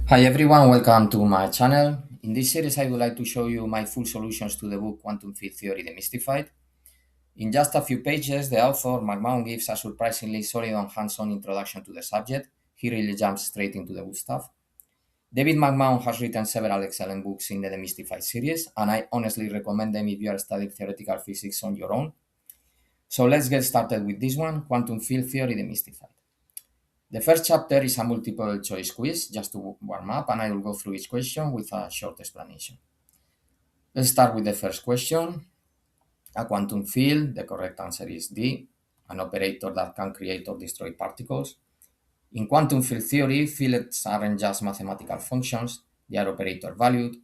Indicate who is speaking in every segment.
Speaker 1: Hi everyone, welcome to my channel. In this series, I would like to show you my full solutions to the book Quantum Field Theory Demystified. In just a few pages, the author, McMahon, gives a surprisingly solid and hands-on introduction to the subject. He really jumps straight into the good stuff. David McMahon has written several excellent books in the Demystified series, and I honestly recommend them if you are studying theoretical physics on your own. So let's get started with this one, Quantum Field Theory Demystified. The first chapter is a multiple choice quiz just to warm up, and I will go through each question with a short explanation. Let's start with the first question. A quantum field, the correct answer is D, an operator that can create or destroy particles. In quantum field theory, fields aren't just mathematical functions, they are operator valued.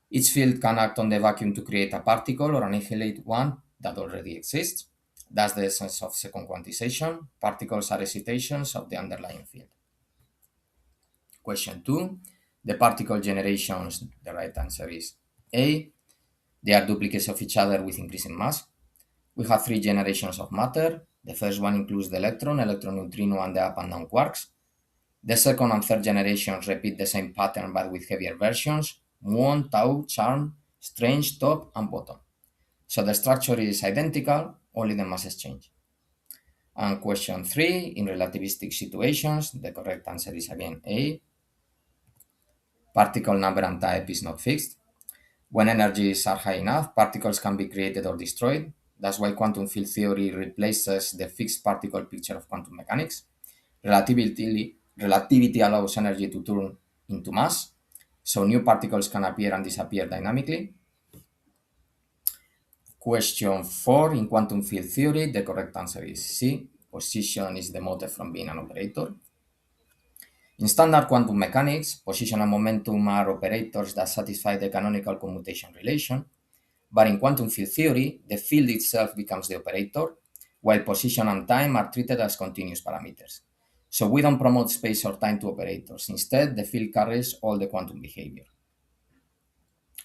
Speaker 1: Each field can act on the vacuum to create a particle or annihilate one that already exists. That's the essence of second quantization. Particles are excitations of the underlying field. Question 2. The particle generations, the right answer is A. They are duplicates of each other with increasing mass. We have three generations of matter. The first one includes the electron, neutrino, and the up and down quarks. The second and third generations repeat the same pattern but with heavier versions: muon, tau, charm, strange, top, and bottom. So the structure is identical, only the masses change. And question 3, in relativistic situations, the correct answer is again A. Particle number and type is not fixed. When energies are high enough, particles can be created or destroyed. That's why quantum field theory replaces the fixed particle picture of quantum mechanics. Relativity allows energy to turn into mass, so new particles can appear and disappear dynamically. Question 4, in quantum field theory, the correct answer is C. Position is demoted from being an operator. In standard quantum mechanics, position and momentum are operators that satisfy the canonical commutation relation. But in quantum field theory, the field itself becomes the operator, while position and time are treated as continuous parameters. So we don't promote space or time to operators. Instead, the field carries all the quantum behavior.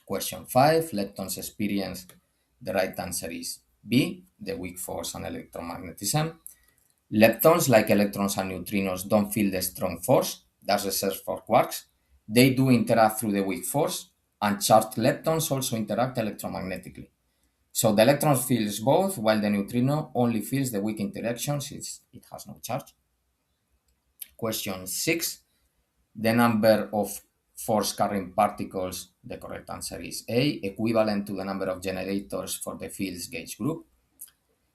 Speaker 1: Question 5, leptons experience. The right answer is B, the weak force and electromagnetism. Leptons, like electrons and neutrinos, don't feel the strong force. That's reserved for quarks. They do interact through the weak force, and charged leptons also interact electromagnetically. So the electron feels both, while the neutrino only feels the weak interaction since it has no charge. Question 6. The number of force-carrying particles, the correct answer is A, equivalent to the number of generators for the field's gauge group.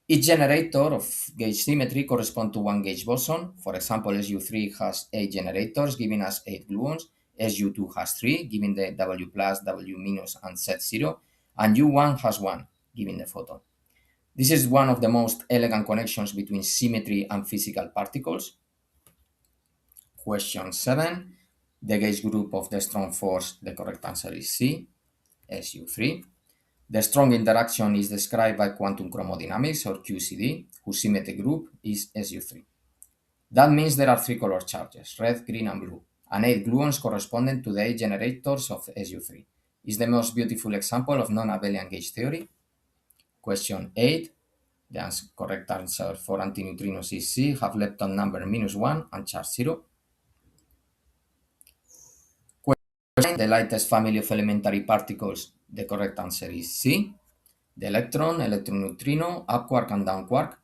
Speaker 1: Each generator of gauge symmetry corresponds to one gauge boson. For example, SU3 has 8 generators, giving us 8 gluons. SU2 has 3, giving the W plus, W minus, and Z0. And U1 has 1, giving the photon. This is one of the most elegant connections between symmetry and physical particles. Question 7. The gauge group of the strong force, the correct answer is C, SU3. The strong interaction is described by quantum chromodynamics, or QCD, whose symmetric group is SU3. That means there are 3 color charges, red, green, and blue, and 8 gluons corresponding to the 8 generators of SU3. Is the most beautiful example of non-abelian gauge theory. Question 8. The correct answer for antineutrinos is C, have lepton number -1 and charge 0. Question 9. The lightest family of elementary particles, the correct answer is C, the electron, neutrino, up quark, and down quark.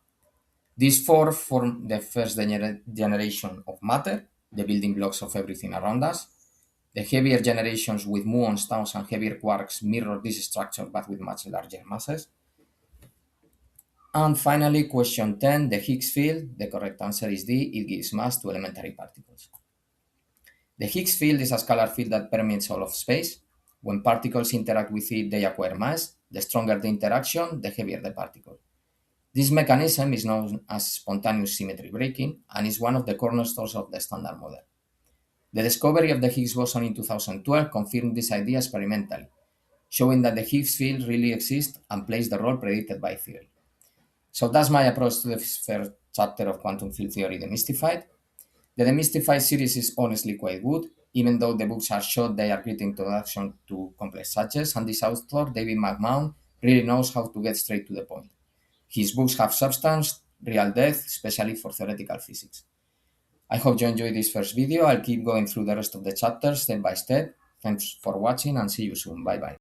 Speaker 1: These 4 form the first generation of matter, the building blocks of everything around us. The heavier generations with muons, taus, and heavier quarks mirror this structure but with much larger masses. And finally, question 10, the Higgs field, the correct answer is D, it gives mass to elementary particles. The Higgs field is a scalar field that permeates all of space. When particles interact with it, they acquire mass. The stronger the interaction, the heavier the particle. This mechanism is known as spontaneous symmetry breaking and is one of the cornerstones of the Standard Model. The discovery of the Higgs boson in 2012 confirmed this idea experimentally, showing that the Higgs field really exists and plays the role predicted by theory. So that's my approach to the first chapter of Quantum Field Theory Demystified. The Demystified series is honestly quite good, even though the books are short, they are great introduction to complex subjects, and this author, David McMahon, really knows how to get straight to the point. His books have substance, real depth, especially for theoretical physics. I hope you enjoyed this first video. I'll keep going through the rest of the chapters step by step. Thanks for watching and see you soon. Bye bye.